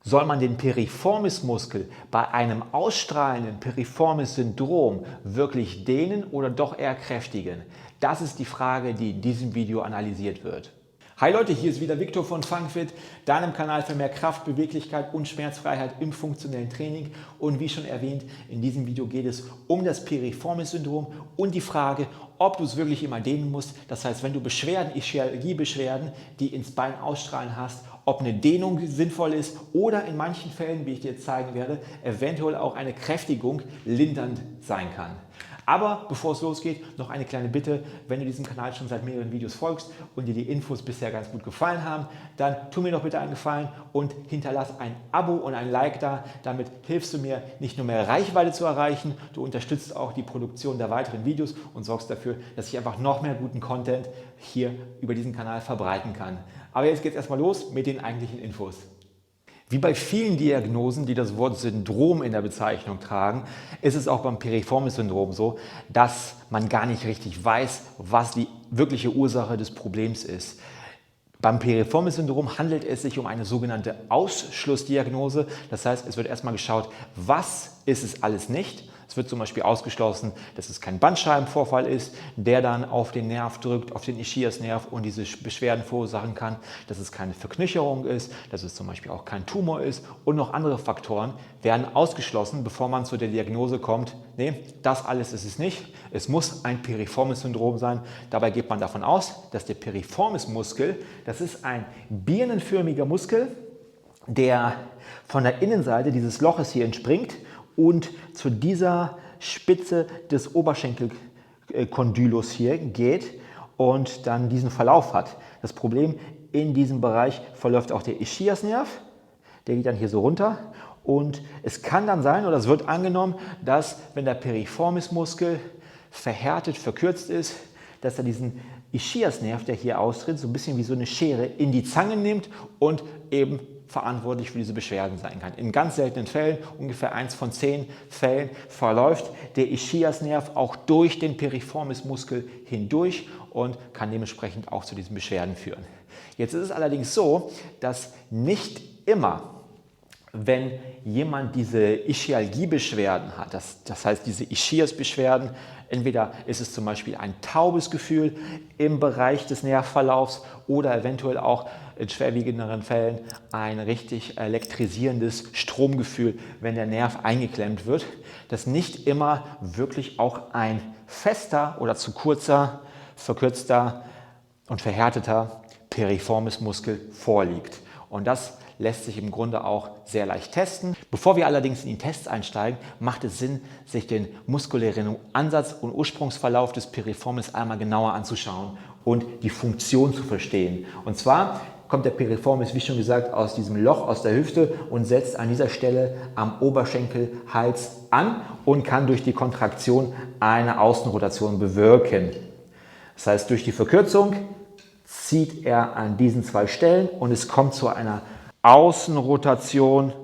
Soll man den Piriformis-Muskel bei einem ausstrahlenden Piriformis-Syndrom wirklich dehnen oder doch eher kräftigen? Das ist die Frage, die in diesem Video analysiert wird. Hi Leute, hier ist wieder Victor von FunFit, deinem Kanal für mehr Kraft, Beweglichkeit und Schmerzfreiheit im funktionellen Training. Und wie schon erwähnt, in diesem Video geht es um das Piriformis-Syndrom und die Frage, ob du es wirklich immer dehnen musst. Das heißt, wenn du Beschwerden, Ischialgie-Beschwerden, die ins Bein ausstrahlen hast, ob eine Dehnung sinnvoll ist oder in manchen Fällen, wie ich dir jetzt zeigen werde, eventuell auch eine Kräftigung lindernd sein kann. Aber bevor es losgeht, noch eine kleine Bitte: Wenn du diesem Kanal schon seit mehreren Videos folgst und dir die Infos bisher ganz gut gefallen haben, dann tu mir doch bitte einen Gefallen und hinterlass ein Abo und ein Like da. Damit hilfst du mir, nicht nur mehr Reichweite zu erreichen, du unterstützt auch die Produktion der weiteren Videos und sorgst dafür, dass ich einfach noch mehr guten Content hier über diesen Kanal verbreiten kann. Aber jetzt geht es erstmal los mit den eigentlichen Infos. Wie bei vielen Diagnosen, die das Wort Syndrom in der Bezeichnung tragen, ist es auch beim Piriformis-Syndrom so, dass man gar nicht richtig weiß, was die wirkliche Ursache des Problems ist. Beim Piriformis-Syndrom handelt es sich um eine sogenannte Ausschlussdiagnose. Das heißt, es wird erstmal geschaut, was ist es alles nicht. Es wird zum Beispiel ausgeschlossen, dass es kein Bandscheibenvorfall ist, der dann auf den Nerv drückt, auf den Ischiasnerv und diese Beschwerden verursachen kann, dass es keine Verknöcherung ist, dass es zum Beispiel auch kein Tumor ist und noch andere Faktoren werden ausgeschlossen, bevor man zu der Diagnose kommt, nee, das alles ist es nicht, es muss ein Piriformis-Syndrom sein. Dabei geht man davon aus, dass der Piriformis-Muskel, das ist ein birnenförmiger Muskel, der von der Innenseite dieses Loches hier entspringt und zu dieser Spitze des Oberschenkelkondylus hier geht und dann diesen Verlauf hat. Das Problem, in diesem Bereich verläuft auch der Ischiasnerv, der geht dann hier so runter und es kann dann sein, oder es wird angenommen, dass wenn der Piriformis-Muskel verhärtet, verkürzt ist, dass er diesen Ischiasnerv, der hier austritt, so ein bisschen wie so eine Schere in die Zange nimmt und eben verantwortlich für diese Beschwerden sein kann. In ganz seltenen Fällen, ungefähr 1 von 10 Fällen, verläuft der Ischiasnerv auch durch den Piriformis-Muskel hindurch und kann dementsprechend auch zu diesen Beschwerden führen. Jetzt ist es allerdings so, dass nicht immer, wenn jemand diese Ischialgie-Beschwerden hat, das heißt diese Ischias-Beschwerden, entweder ist es zum Beispiel ein taubes Gefühl im Bereich des Nervverlaufs oder eventuell auch in schwerwiegenderen Fällen ein richtig elektrisierendes Stromgefühl, wenn der Nerv eingeklemmt wird, dass nicht immer wirklich auch ein fester oder zu kurzer, verkürzter und verhärteter Piriformis-Muskel vorliegt. Und das lässt sich im Grunde auch sehr leicht testen. Bevor wir allerdings in die Tests einsteigen, macht es Sinn, sich den muskulären Ansatz und Ursprungsverlauf des Piriformis einmal genauer anzuschauen und die Funktion zu verstehen. Und zwar kommt der Piriformis, wie schon gesagt, aus diesem Loch aus der Hüfte und setzt an dieser Stelle am Oberschenkelhals an und kann durch die Kontraktion eine Außenrotation bewirken. Das heißt, durch die Verkürzung zieht er an diesen 2 Stellen und es kommt zu einer Außenrotation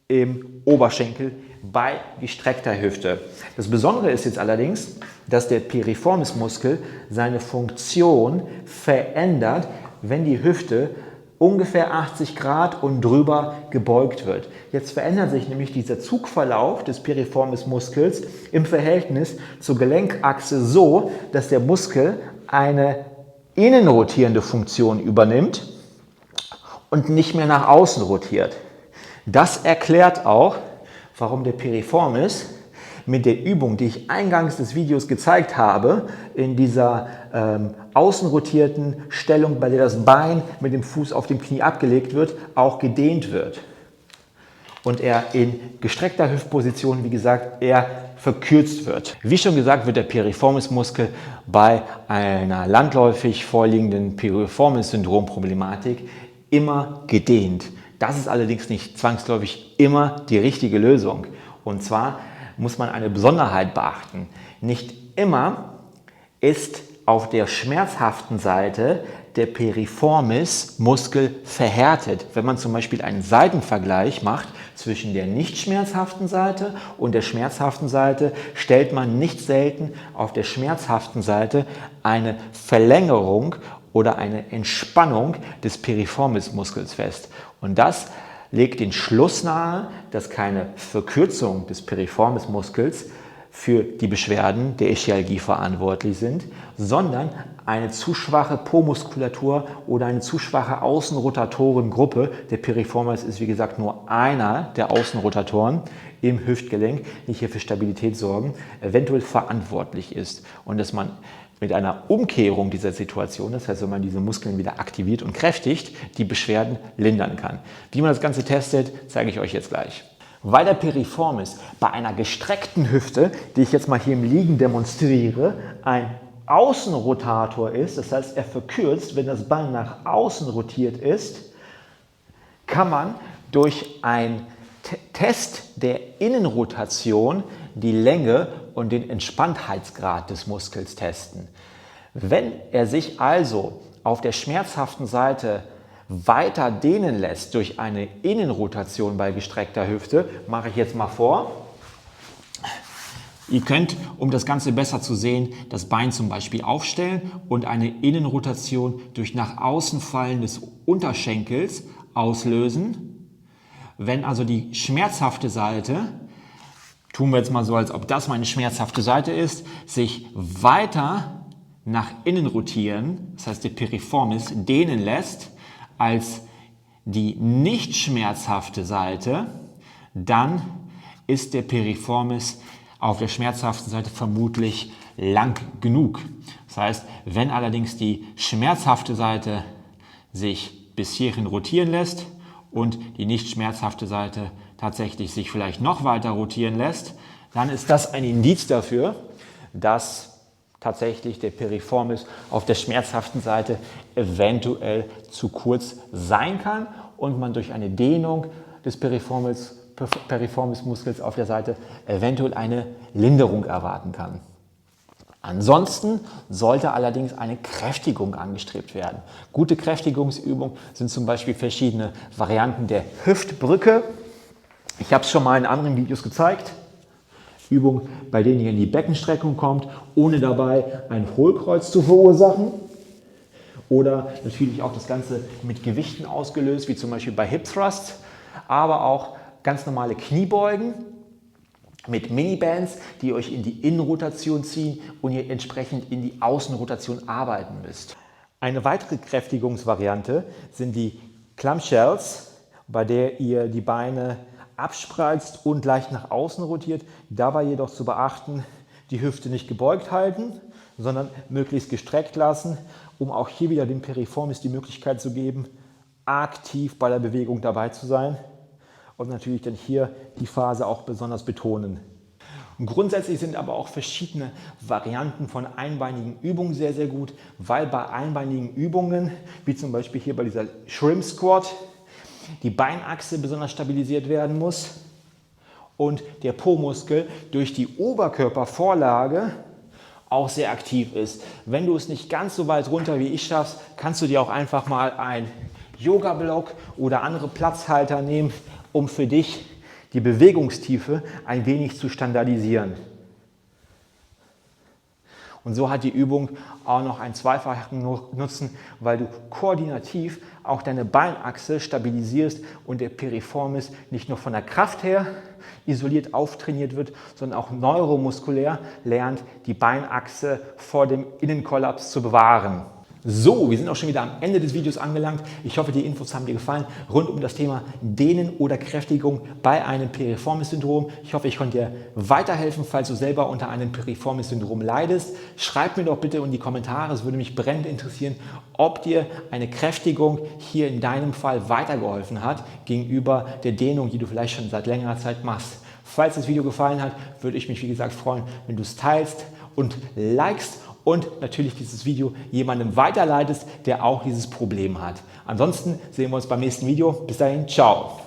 im Oberschenkel bei gestreckter Hüfte. Das Besondere ist jetzt allerdings, dass der Piriformis-Muskel seine Funktion verändert, wenn die Hüfte ungefähr 80 Grad und drüber gebeugt wird. Jetzt verändert sich nämlich dieser Zugverlauf des Piriformis-Muskels im Verhältnis zur Gelenkachse so, dass der Muskel eine innenrotierende Funktion übernimmt und nicht mehr nach außen rotiert. Das erklärt auch, warum der Piriformis mit der Übung, die ich eingangs des Videos gezeigt habe, in dieser außenrotierten Stellung, bei der das Bein mit dem Fuß auf dem Knie abgelegt wird, auch gedehnt wird. Und er in gestreckter Hüftposition, wie gesagt, eher verkürzt wird. Wie schon gesagt, wird der Piriformis-Muskel bei einer landläufig vorliegenden Piriformis-Syndrom-Problematik immer gedehnt. Das ist allerdings nicht zwangsläufig immer die richtige Lösung. Und zwar muss man eine Besonderheit beachten. Nicht immer ist auf der schmerzhaften Seite der Piriformis-Muskel verhärtet. Wenn man zum Beispiel einen Seitenvergleich macht zwischen der nicht schmerzhaften Seite und der schmerzhaften Seite, stellt man nicht selten auf der schmerzhaften Seite eine Verlängerung oder eine Entspannung des Piriformis-Muskels fest. Und das legt den Schluss nahe, dass keine Verkürzung des Piriformis-Muskels für die Beschwerden der Ischialgie verantwortlich sind, sondern eine zu schwache Po-Muskulatur oder eine zu schwache Außenrotatorengruppe. Der Piriformis ist wie gesagt nur einer der Außenrotatoren im Hüftgelenk, die hier für Stabilität sorgen, eventuell verantwortlich ist. Und dass man mit einer Umkehrung dieser Situation, das heißt, wenn man diese Muskeln wieder aktiviert und kräftigt, die Beschwerden lindern kann. Wie man das Ganze testet, zeige ich euch jetzt gleich. Weil der Piriformis bei einer gestreckten Hüfte, die ich jetzt mal hier im Liegen demonstriere, ein Außenrotator ist, das heißt, er verkürzt, wenn das Bein nach außen rotiert ist, kann man durch einen Test der Innenrotation die Länge und den Entspanntheitsgrad des Muskels testen. Wenn er sich also auf der schmerzhaften Seite weiter dehnen lässt durch eine Innenrotation bei gestreckter Hüfte, mache ich jetzt mal vor. Ihr könnt, um das Ganze besser zu sehen, das Bein zum Beispiel aufstellen und eine Innenrotation durch nach außen fallen des Unterschenkels auslösen. Wenn also die schmerzhafte Seite, tun wir jetzt mal so, als ob das meine schmerzhafte Seite ist, sich weiter nach innen rotieren, das heißt der Piriformis dehnen lässt, als die nicht schmerzhafte Seite, dann ist der Piriformis auf der schmerzhaften Seite vermutlich lang genug. Das heißt, wenn allerdings die schmerzhafte Seite sich bis hierhin rotieren lässt und die nicht schmerzhafte Seite tatsächlich sich vielleicht noch weiter rotieren lässt, dann ist das ein Indiz dafür, dass tatsächlich der Piriformis auf der schmerzhaften Seite eventuell zu kurz sein kann und man durch eine Dehnung des Piriformis-Muskels auf der Seite eventuell eine Linderung erwarten kann. Ansonsten sollte allerdings eine Kräftigung angestrebt werden. Gute Kräftigungsübungen sind zum Beispiel verschiedene Varianten der Hüftbrücke. Ich habe es schon mal in anderen Videos gezeigt. Übungen, bei denen ihr in die Beckenstreckung kommt, ohne dabei ein Hohlkreuz zu verursachen. Oder natürlich auch das Ganze mit Gewichten ausgelöst, wie zum Beispiel bei Hip Thrusts, aber auch ganz normale Kniebeugen mit Minibands, die euch in die Innenrotation ziehen und ihr entsprechend in die Außenrotation arbeiten müsst. Eine weitere Kräftigungsvariante sind die Clamshells, bei der ihr die Beine abspreizt und leicht nach außen rotiert. Dabei jedoch zu beachten, die Hüfte nicht gebeugt halten, sondern möglichst gestreckt lassen, um auch hier wieder dem Piriformis die Möglichkeit zu geben, aktiv bei der Bewegung dabei zu sein und natürlich dann hier die Phase auch besonders betonen. Und grundsätzlich sind aber auch verschiedene Varianten von einbeinigen Übungen sehr, sehr gut, weil bei einbeinigen Übungen, wie zum Beispiel hier bei dieser Shrimp Squat, die Beinachse besonders stabilisiert werden muss und der Po-Muskel durch die Oberkörpervorlage auch sehr aktiv ist. Wenn du es nicht ganz so weit runter wie ich schaffst, kannst du dir auch einfach mal einen Yoga-Block oder andere Platzhalter nehmen, um für dich die Bewegungstiefe ein wenig zu standardisieren. Und so hat die Übung auch noch einen zweifachen Nutzen, weil du koordinativ auch deine Beinachse stabilisierst und der Piriformis nicht nur von der Kraft her isoliert auftrainiert wird, sondern auch neuromuskulär lernt, die Beinachse vor dem Innenkollaps zu bewahren. So, wir sind auch schon wieder am Ende des Videos angelangt. Ich hoffe, die Infos haben dir gefallen rund um das Thema Dehnen oder Kräftigung bei einem Piriformis-Syndrom. Ich hoffe, ich konnte dir weiterhelfen, falls du selber unter einem Piriformis-Syndrom leidest. Schreib mir doch bitte in die Kommentare, es würde mich brennend interessieren, ob dir eine Kräftigung hier in deinem Fall weitergeholfen hat gegenüber der Dehnung, die du vielleicht schon seit längerer Zeit machst. Falls das Video gefallen hat, würde ich mich wie gesagt freuen, wenn du es teilst und likest und natürlich dieses Video jemandem weiterleitest, der auch dieses Problem hat. Ansonsten sehen wir uns beim nächsten Video. Bis dahin, ciao!